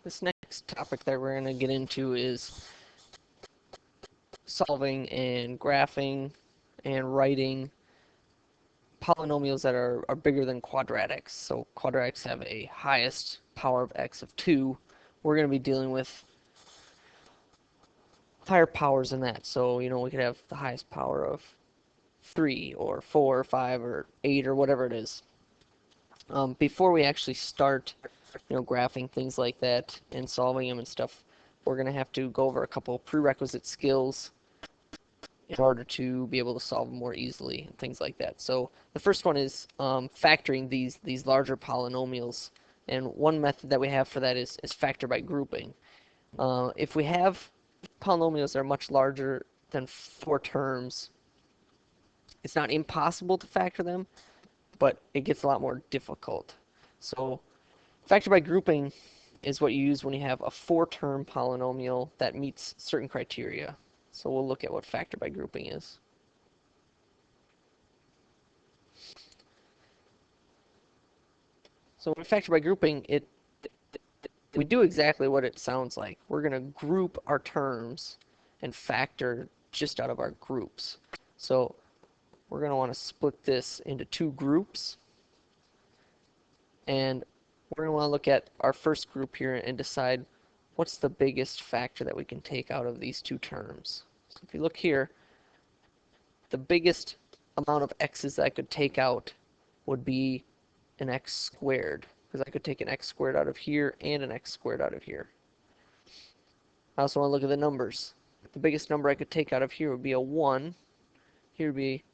This next topic that we're going to get into is solving and graphing and writing polynomials that are bigger than quadratics. So quadratics have a highest power of x of 2. We're going to be dealing with higher powers than that. So, we could have the highest power of 3 or 4 or 5 or 8 or whatever it is. Before we actually start, graphing things like that and solving them and stuff, we're going to have to go over a couple prerequisite skills in order to be able to solve them more easily and things like that. So the first one is factoring these larger polynomials. And one method that we have for that is factor by grouping. If we have polynomials that are much larger than 4 terms, it's not impossible to factor them, but it gets a lot more difficult. So factor by grouping is what you use when you have a 4-term polynomial that meets certain criteria. So we'll look at what factor by grouping is. So when we factor by grouping, we do exactly what it sounds like. We're going to group our terms and factor just out of our groups. So we're going to want to split this into 2 groups. And we're going to want to look at our first group here and decide what's the biggest factor that we can take out of these 2 terms. So if you look here, the biggest amount of x's that I could take out would be an x squared, because I could take an x squared out of here and an x squared out of here. I also want to look at the numbers. The biggest number I could take out of here would be a 1. Here would be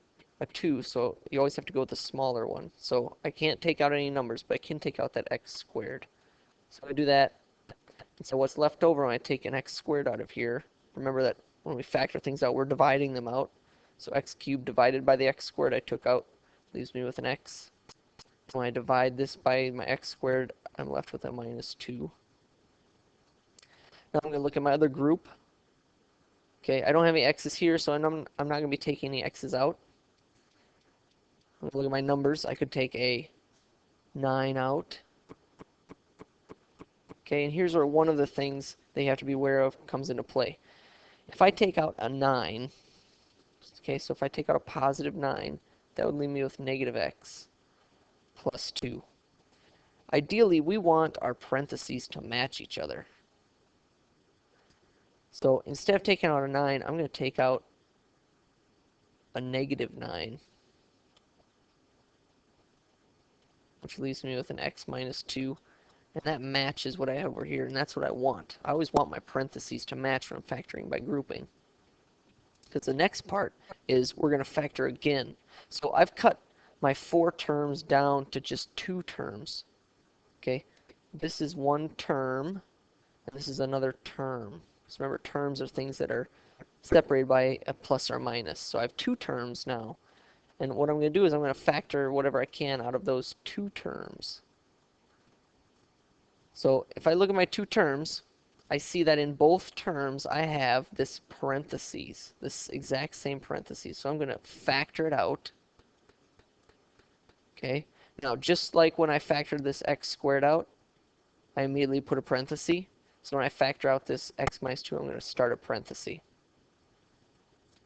a 2, so you always have to go with the smaller one. So I can't take out any numbers, but I can take out that x squared. So I do that. And so what's left over when I take an x squared out of here, remember that when we factor things out, we're dividing them out. So x cubed divided by the x squared I took out leaves me with an x. When I divide this by my x squared, I'm left with a minus 2. Now I'm going to look at my other group. Okay, I don't have any x's here, so I'm not going to be taking any x's out. I'm going to look at my numbers. I could take a 9 out. Okay, and here's where one of the things that you have to be aware of comes into play. If I take out a 9, okay, so if I take out a positive 9, that would leave me with negative x plus 2. Ideally, we want our parentheses to match each other. So instead of taking out a 9, I'm going to take out a negative 9, which leaves me with an x minus 2. And that matches what I have over here, and that's what I want. I always want my parentheses to match when I'm factoring by grouping. Because the next part is we're going to factor again. So I've cut my 4 terms down to just 2 terms. Okay, this is one term, and this is another term. So remember, terms are things that are separated by a plus or minus. So I have 2 terms now. And what I'm going to do is I'm going to factor whatever I can out of those 2 terms. So if I look at my 2 terms, I see that in both terms I have this parentheses, this exact same parentheses. So I'm going to factor it out. Okay. Now, just like when I factored this x squared out, I immediately put a parenthesis. So when I factor out this x minus 2, I'm going to start a parenthesis.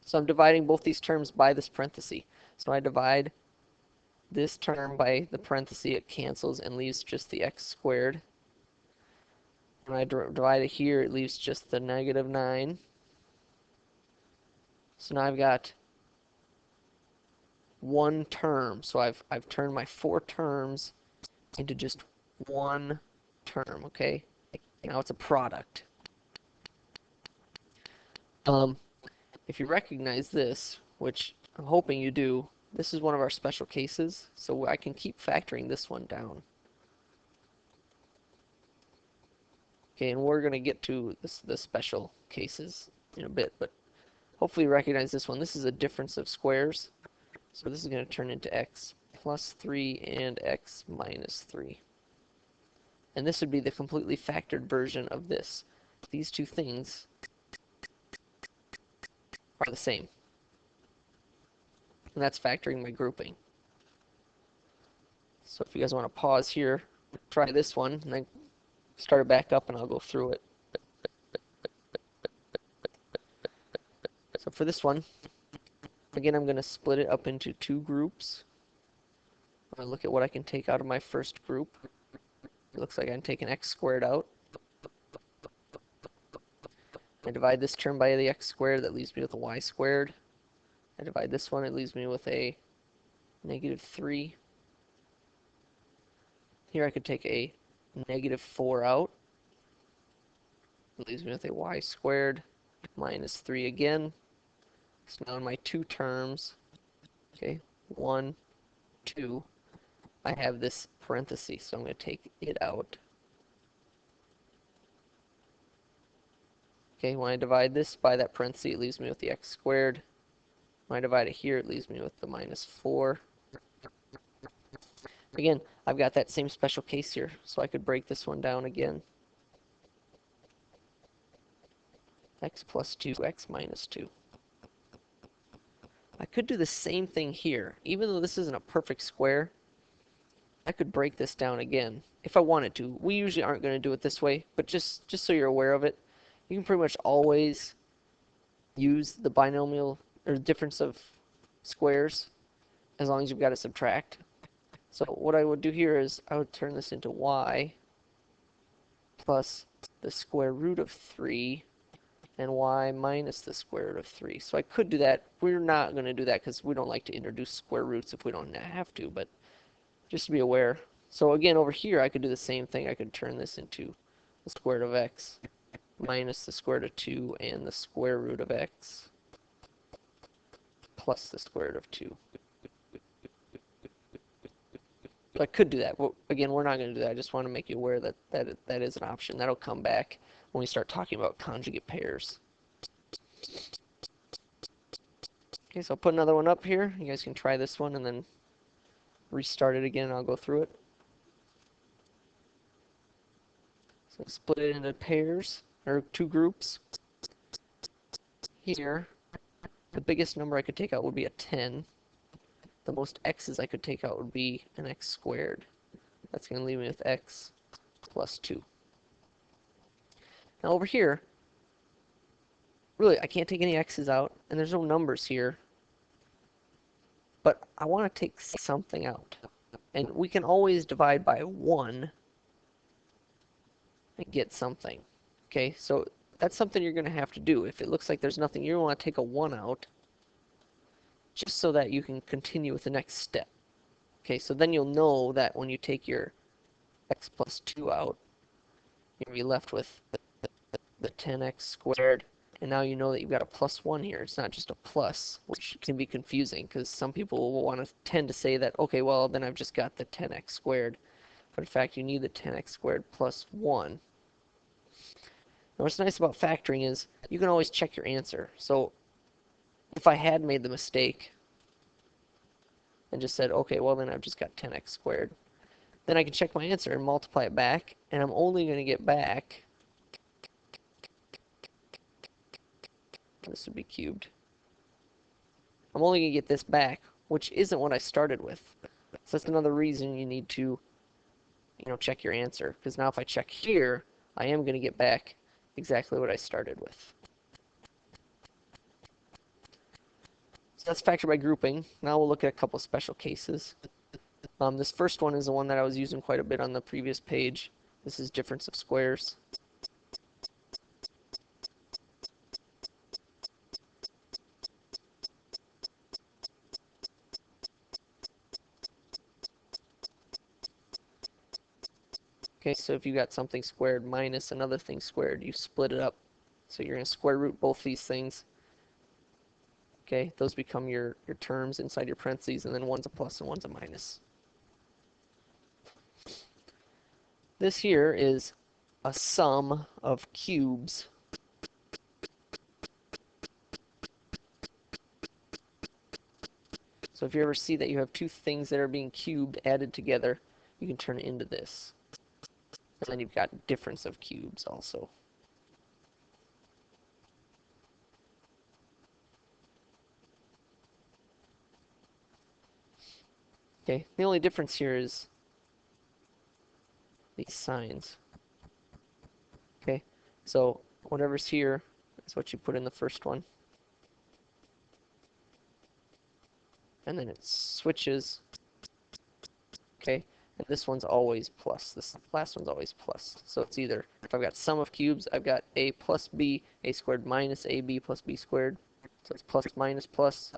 So I'm dividing both these terms by this parenthesis. So I divide this term by the parenthesis, it cancels and leaves just the x squared. When I divide it here, it leaves just the negative 9. So now I've got one term. So I've turned my 4 terms into just one term, okay? Now it's a product. If you recognize this, which I'm hoping you do, this is one of our special cases, so I can keep factoring this one down. Okay, and we're going to get to the special cases in a bit, but hopefully you recognize this one. This is a difference of squares, so this is going to turn into x plus 3 and x minus 3. And this would be the completely factored version of this. These 2 things are the same. And that's factoring by grouping. So if you guys want to pause here, try this one, and then start it back up and I'll go through it. So for this one, again, I'm going to split it up into two groups. I'm going to look at what I can take out of my first group. It looks like I can take an x squared out. I divide this term by the x squared, that leaves me with a y squared. I divide this one, it leaves me with a negative 3. Here I could take a negative 4 out. It leaves me with a y squared minus 3 again. So now in my two terms, okay, 1, 2, I have this parenthesis, so I'm going to take it out. Okay, when I divide this by that parenthesis, it leaves me with the x squared. When I divide it here, it leaves me with the minus 4. Again, I've got that same special case here, so I could break this one down again. X plus 2, x minus 2. I could do the same thing here. Even though this isn't a perfect square, I could break this down again if I wanted to. We usually aren't going to do it this way, but just so you're aware of it, you can pretty much always use the binomial or difference of squares as long as you've got to subtract. So what I would do here is I would turn this into y plus the square root of 3 and y minus the square root of 3. So I could do that. We're not going to do that because we don't like to introduce square roots if we don't have to, but just to be aware. So again, over here, I could do the same thing. I could turn this into the square root of x minus the square root of 2 and the square root of x plus the square root of 2. So I could do that. Well, again, we're not going to do that. I just want to make you aware that that is an option. That'll come back when we start talking about conjugate pairs. Okay, so I'll put another one up here. You guys can try this one and then restart it again, and I'll go through it. So split it into pairs, or two groups. Here, the biggest number I could take out would be a 10. The most x's I could take out would be an x squared. That's going to leave me with x plus 2. Now over here, really, I can't take any x's out, and there's no numbers here. But I want to take something out. And we can always divide by 1 and get something. Okay, so that's something you're going to have to do. If it looks like there's nothing, you want to take a 1 out just so that you can continue with the next step. Okay, so then you'll know that when you take your x plus 2 out, you're going to be left with the 10x squared. And now you know that you've got a plus 1 here. It's not just a plus, which can be confusing because some people will want to tend to say that, okay, well, then I've just got the 10x squared. But in fact, you need the 10x squared plus 1. Now, what's nice about factoring is you can always check your answer. So if I had made the mistake and just said, okay, well, then I've just got 10x squared, then I can check my answer and multiply it back, and I'm only going to get back, this would be cubed, I'm only going to get this back, which isn't what I started with. So that's another reason you need to, check your answer. Because now if I check here, I am going to get back exactly what I started with. So that's factor by grouping. Now we'll look at a couple special cases. This first one is the one that I was using quite a bit on the previous page. This is difference of squares. Okay, so if you got something squared minus another thing squared, you split it up. So you're going to square root both these things. Okay, those become your terms inside your parentheses, and then one's a plus and one's a minus. This here is a sum of cubes. So if you ever see that you have two things that are being cubed added together, you can turn it into this. And then you've got difference of cubes also. Okay, the only difference here is these signs. So whatever's here is what you put in the first one. And then it switches. Okay, and this one's always plus. This last one's always plus. So it's either, if I've got sum of cubes, I've got a plus b, a squared minus ab plus b squared. So it's plus minus plus.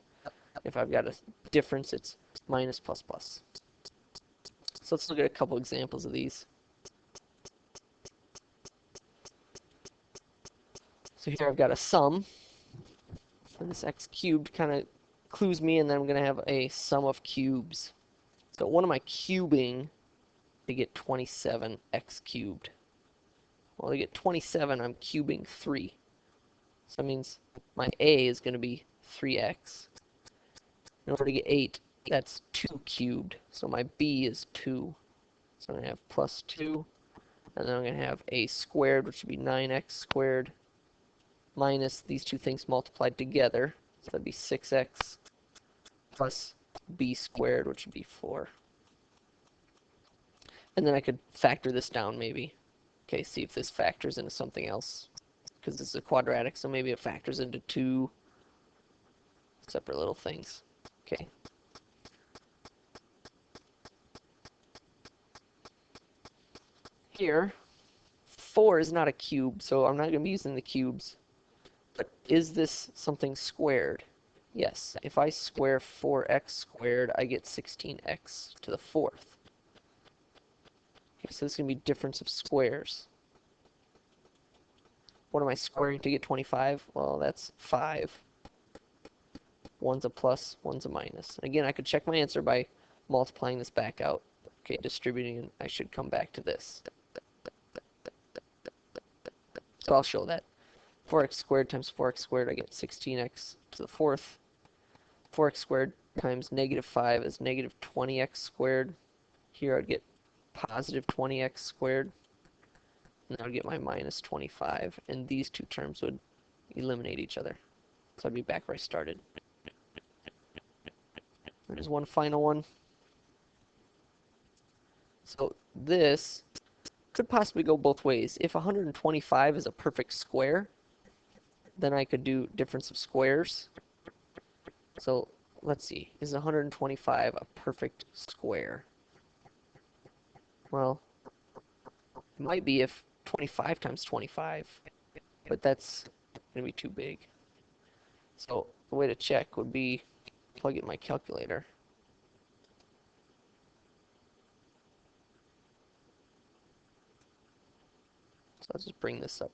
If I've got a difference, it's minus plus plus. So let's look at a couple examples of these. So here I've got a sum, and this x cubed kind of clues me, and then I'm going to have a sum of cubes. So what am I cubing to get 27x cubed? Well, to get 27, I'm cubing 3. So that means my a is going to be 3x. In order to get 8, that's 2 cubed. So my b is 2. So I'm going to have plus 2. And then I'm going to have a squared, which would be 9x squared, minus these two things multiplied together. So that'd be 6x plus b squared, which would be 4. And then I could factor this down maybe. Okay, see if this factors into something else. Because this is a quadratic, so maybe it factors into 2 separate little things. Okay. Here, 4 is not a cube, so I'm not going to be using the cubes. But is this something squared? Yes. If I square 4x squared, I get 16x to the 4th. Okay, so this is going to be difference of squares. What am I squaring to get 25? Well, that's 5. One's a plus, one's a minus. Again, I could check my answer by multiplying this back out. Okay, distributing, and I should come back to this. So I'll show that. 4x squared times 4x squared, I get 16x to the 4th. 4x squared times negative 5 is negative 20x squared. Here I'd get positive 20x squared. And I would get my minus 25. And these two terms would eliminate each other. So I'd be back where I started. There's one final one. So this could possibly go both ways. If 125 is a perfect square, then I could do difference of squares. So let's see, is 125 a perfect square? Well, it might be if 25 times 25, but that's going to be too big. So the way to check would be plug in my calculator. So let's just bring this up.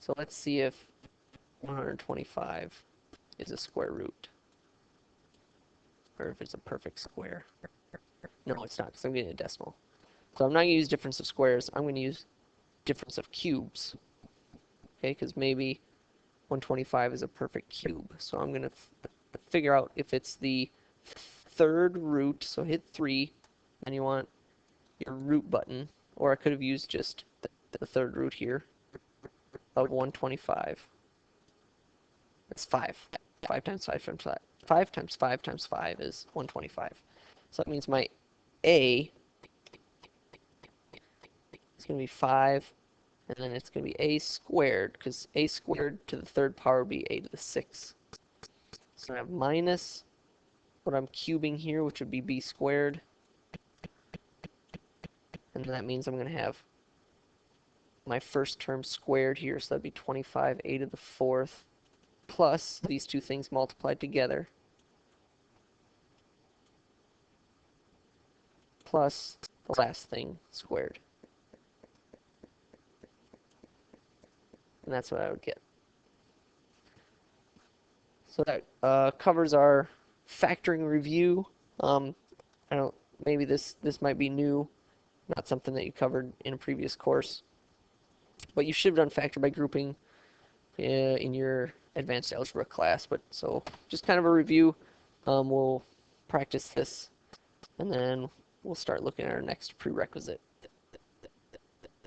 So let's see if 125 is a square root, or if it's a perfect square. No, it's not, because I'm getting a decimal. So I'm not going to use difference of squares. I'm going to use difference of cubes. Okay, because maybe 125 is a perfect cube. So I'm going to figure out if it's the third root. So hit 3, and you want your root button. Or I could have used just the third root here of 125. That's 5. 5 times 5 times 5. 5 times 5 times 5 is 125. So that means my a is going to be 5, and then it's going to be a squared, because a squared to the third power would be a to the 6. So I have minus what I'm cubing here, which would be b squared. And that means I'm going to have my first term squared here, so that'd be 25 a to the 4th, plus these two things multiplied together, plus the last thing squared. And that's what I would get. So that covers our factoring review. I don't, maybe this might be new, not something that you covered in a previous course, but you should have done factor by grouping in your advanced algebra class. But so just kind of a review. We'll practice this, and then we'll start looking at our next prerequisite.